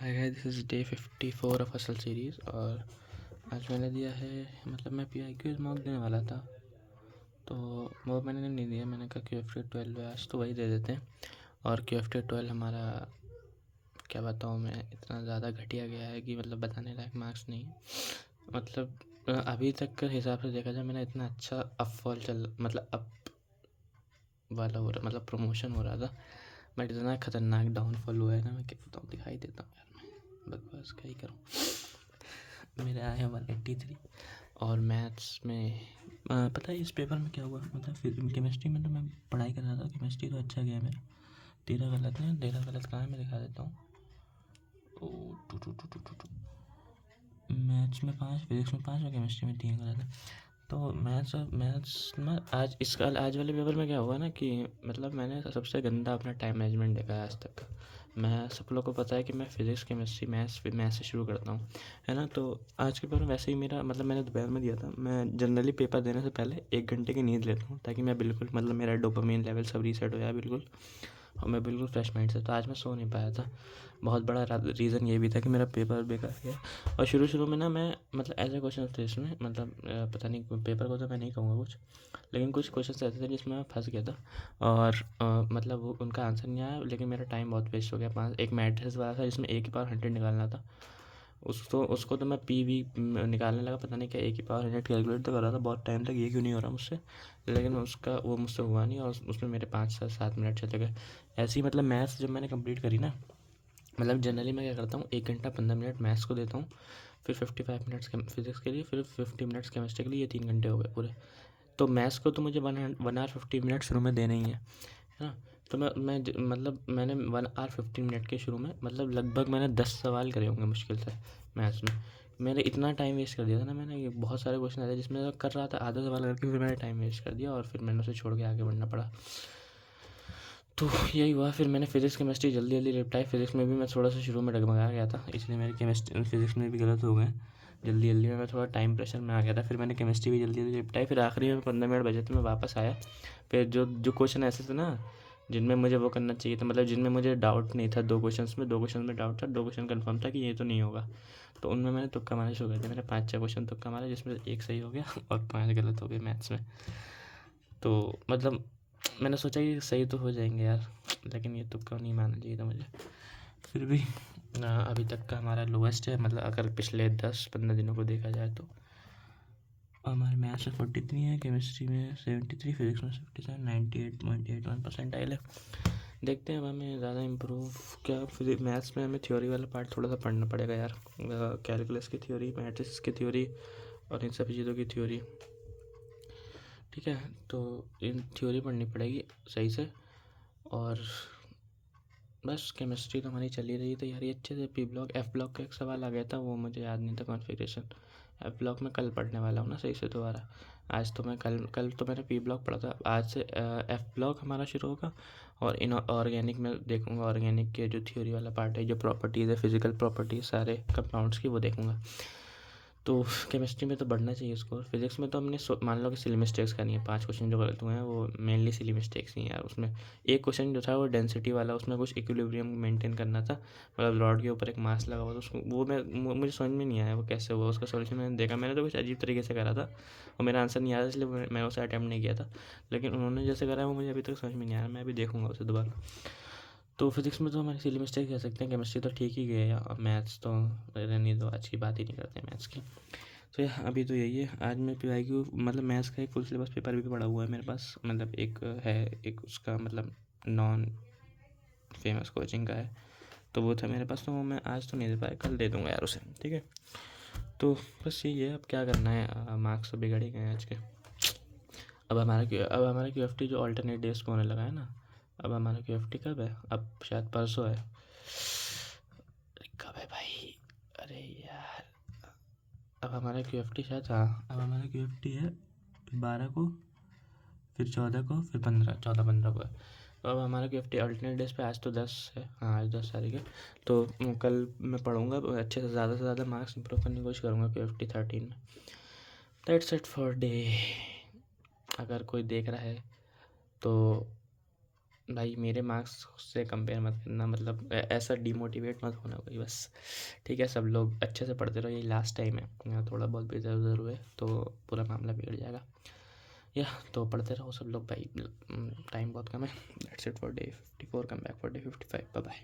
Hi guys, this is day 54 of असल series. और आज मैंने दिया है, मतलब मैं PIQ मॉक देने वाला था, तो वो मैंने नहीं दिया। मैंने कहा QFT 12 है आज, तो वही दे देते हैं। और QFT 12 हमारा, क्या बताऊँ मैं, इतना ज़्यादा घटिया गया है कि मतलब बताने लायक मार्क्स नहीं है। मतलब अभी तक के हिसाब से देखा जाए, मैंने इतना अच्छा मतलब अप वाला हो रहा, मतलब प्रमोशन हो रहा था, बट इतना खतरनाक डाउनफॉल हुआ है ना, मैं क्या बताऊँ। दिखाई देता हूँ यार, मैं बकवास क्या ही करूँ। मेरे आए हैं 183। और मैथ्स में पता है इस पेपर में क्या हुआ, मतलब फिर केमिस्ट्री में तो मैं पढ़ाई कर रहा था, केमिस्ट्री तो अच्छा गया मेरा। तेरह गलत है, तेरह गलत कहाँ है मैं दिखा देता हूँ। मैथ्स में 5, फिजिक्स में 5 और केमिस्ट्री में 3 गलत है। तो मैथ्स में आज वाले पेपर में क्या हुआ ना कि मतलब मैंने सबसे गंदा अपना टाइम मैनेजमेंट देखा है आज तक। मैं सब लोग को पता है कि मैं फिज़िक्स केमिस्ट्री मैथ्स से शुरू करता हूँ, है ना। तो आज के पेपर में वैसे ही मेरा, मतलब मैंने दोपहर में दिया था। मैं जनरली पेपर देने से पहले 1 घंटे की नींद लेता हूँ, ताकि मैं बिल्कुल, मतलब मेरा डोपामिन लेवल सब रीसेट हो जाए बिल्कुल, और मैं बिल्कुल फ्रेश माइंड से। तो आज मैं सो नहीं पाया था। बहुत बड़ा रीज़न ये भी था कि मेरा पेपर बेकार गया। और शुरू में ना मैं, मतलब ऐसे क्वेश्चन थे इसमें, मतलब पता नहीं, पेपर को तो मैं नहीं कहूँगा कुछ, लेकिन कुछ क्वेश्चन ऐसे थे जिसमें मैं फंस गया था। और मतलब वो उनका आंसर नहीं आया, लेकिन मेरा टाइम बहुत वेस्ट हो गया। एक मैट्रिक्स वाला था जिसमें A⁴100 निकालना था। उसको तो मैं PV निकालने लगा, पता नहीं क्या A⁴100 कैलकुलेट तो कर रहा था बहुत टाइम तक, ये क्यों नहीं हो रहा मुझसे। लेकिन वो मुझसे हुआ नहीं, और उसमें मेरे 5 से 7 मिनट चले गए ऐसे ही। मतलब मैथ्स जब मैंने कंप्लीट करी ना, मतलब जनरली मैं क्या करता हूँ, 1 घंटा 15 मिनट मैथ्स को देता हूँ, फिर 55 मिनट्स फिजिक्स के लिए, फिर 50 मिनट्स केमिस्ट्री के लिए। ये 3 घंटे हो गए पूरे। तो मैथ्स को तो मुझे 1 आवर 50 मिनट शुरू में देने ही है ना। तो मतलब मैंने 1 आवर 15 मिनट के शुरू में, मतलब लगभग मैंने 10 सवाल करे होंगे मुश्किल से मैथ्स में। मैंने इतना टाइम वेस्ट कर दिया था ना, मैंने ये बहुत सारे क्वेश्चन आए थे जिसमें मैं कर रहा था, आधा सवाल करके फिर मैंने टाइम वेस्ट कर दिया, और फिर मैंने उसे छोड़ के आगे बढ़ना पड़ा। तो यही हुआ। फिर मैंने फिजिक्स केमिस्ट्री जल्दी जल्दी निपटाई। फिजिक्स में भी मैं थोड़ा सा शुरू में डगमगा गया था, इसलिए मेरी केमिस्ट्री फिजिक्स में भी गलत हो गए जल्दी जल्दी में। मैं थोड़ा टाइम प्रेशर में आ गया था। फिर मैंने केमिस्ट्री भी जल्दी जल्दी निपटाई। फिर आखिरी में 15 मिनट बचे थे, मैं वापस आया। फिर जो जो क्वेश्चन ऐसे थे ना जिनमें मुझे वो करना चाहिए था, मतलब जिनमें मुझे डाउट नहीं था, दो क्वेश्चन में डाउट था, 2 क्वेश्चन कन्फर्म था कि ये तो नहीं होगा, तो उनमें मैंने तुक्का मारना शुरू कर दिया। मैंने 5-6 क्वेश्चन तुक्का मारा, जिसमें एक सही हो गया और 5 गलत हो गए मैथ्स में। तो मतलब मैंने सोचा कि सही तो हो जाएंगे यार, लेकिन ये तुक्का नहीं मानना चाहिए था मुझे। फिर भी अभी तक का हमारा लोएस्ट है, मतलब अगर पिछले 10-15 दिनों को देखा जाए तो। हमारे मैथ्स में 43 है, केमिस्ट्री में 73, फिजिक्स में 57, 98.81% है। देखते हैं अब हमें ज़्यादा इम्प्रूव, क्या फिजिक्स मैथ्स में हमें थ्योरी वाला पार्ट थोड़ा सा पढ़ना पड़ेगा यार। कैलकुलस की थ्योरी, मैट्रिक्स की थ्योरी, और इन सभी चीज़ों की थ्योरी। ठीक है, तो इन थ्योरी पढ़नी पड़ेगी सही से। और बस केमिस्ट्री तो हमारी चली रही तैयारी अच्छे से। F ब्लॉक का एक सवाल आ गया था, वो मुझे याद नहीं था कॉन्फ़िगरेशन। F ब्लॉक में कल पढ़ने वाला हूँ ना सही से दोबारा। आज तो मैं कल तो मैंने P ब्लॉक पढ़ा था, आज से F ब्लॉक हमारा शुरू होगा। और इन ऑर्गेनिक में देखूँगा, ऑर्गेनिक के जो थ्योरी वाला पार्ट है, जो प्रॉपर्टीज़ है, फिजिकल प्रॉपर्टीज़ सारे कंपाउंड्स की, वो देखूँगा। तो केमिस्ट्री में तो बढ़ना चाहिए स्कोर। फिजिक्स में तो हमने मान लो कि सिली मिस्टेक्स करनी है। 5 क्वेश्चन जो गलत हुए हैं वो मेनली सिली मिस्टेक्स ही हैं यार। उसमें एक क्वेश्चन जो था वो डेंसिटी वाला, उसमें कुछ इक्विलिब्रियम मेंटेन करना था, मतलब रॉड के ऊपर एक मास लगा हुआ था, उसको वो मुझे समझ में नहीं आया वो कैसे हुआ। उसका सॉल्यूशन मैंने देखा, मैंने तो कुछ अजीब तरीके से करा था और मेरा आंसर नहीं आया, इसलिए मैं उसे अटैम्प्ट नहीं किया था। लेकिन उन्होंने जैसे करा वो मुझे अभी तक समझ में नहीं आया, मैं अभी देखूँगा उसे दोबारा। तो फिजिक्स में तो हमारी सिली मिस्टेक कह सकते हैं, केमिस्ट्री तो ठीक ही गए, और मैथ्स तो रहने दो, आज की बात ही नहीं करते मैथ्स की। तो अभी तो यही है। आज मैं PIQ, मतलब मैथ्स का एक फुल सिलेबस पेपर भी पड़ा हुआ है मेरे पास, मतलब एक उसका, मतलब नॉन फेमस कोचिंग का है, तो वो था मेरे पास। तो वो मैं आज तो नहीं दे पाया, कल दे दूँगा यार उसे, ठीक है। तो बस यही है, अब क्या करना है, मार्क्स तो बिगड़ ही गए आज के। अब हमारा QFT जो अल्टरनेट डेज पे होने लगा है ना, अब हमारा QFT कब है, अब शायद परसों है। कब है भाई, अरे यार, अब हमारा QFT शायद, हाँ अब हमारा QFT है 12 को, फिर 14 को, फिर 15, 14-15 को है। तो अब हमारा QFT अल्टरनेट डेज पे, आज तो 10 है, हाँ आज 10 तारीख है। तो कल मैं पढ़ूँगा अच्छे से ज़्यादा मार्क्स इंप्रूव करने की कोशिश करूँगा QFT 13 में। That's it for day. अगर कोई देख रहा है तो भाई मेरे मार्क्स से कंपेयर मत करना, मतलब ऐसा डिमोटिवेट मत होना भाई बस। ठीक है, सब लोग अच्छे से पढ़ते रहो, ये लास्ट टाइम है, यहाँ थोड़ा बहुत भी इधर उधर हुए तो पूरा मामला बिगड़ जाएगा। या तो पढ़ते रहो सब लोग भाई, टाइम बहुत कम है। That's it for day 54, come back for day 55, bye bye.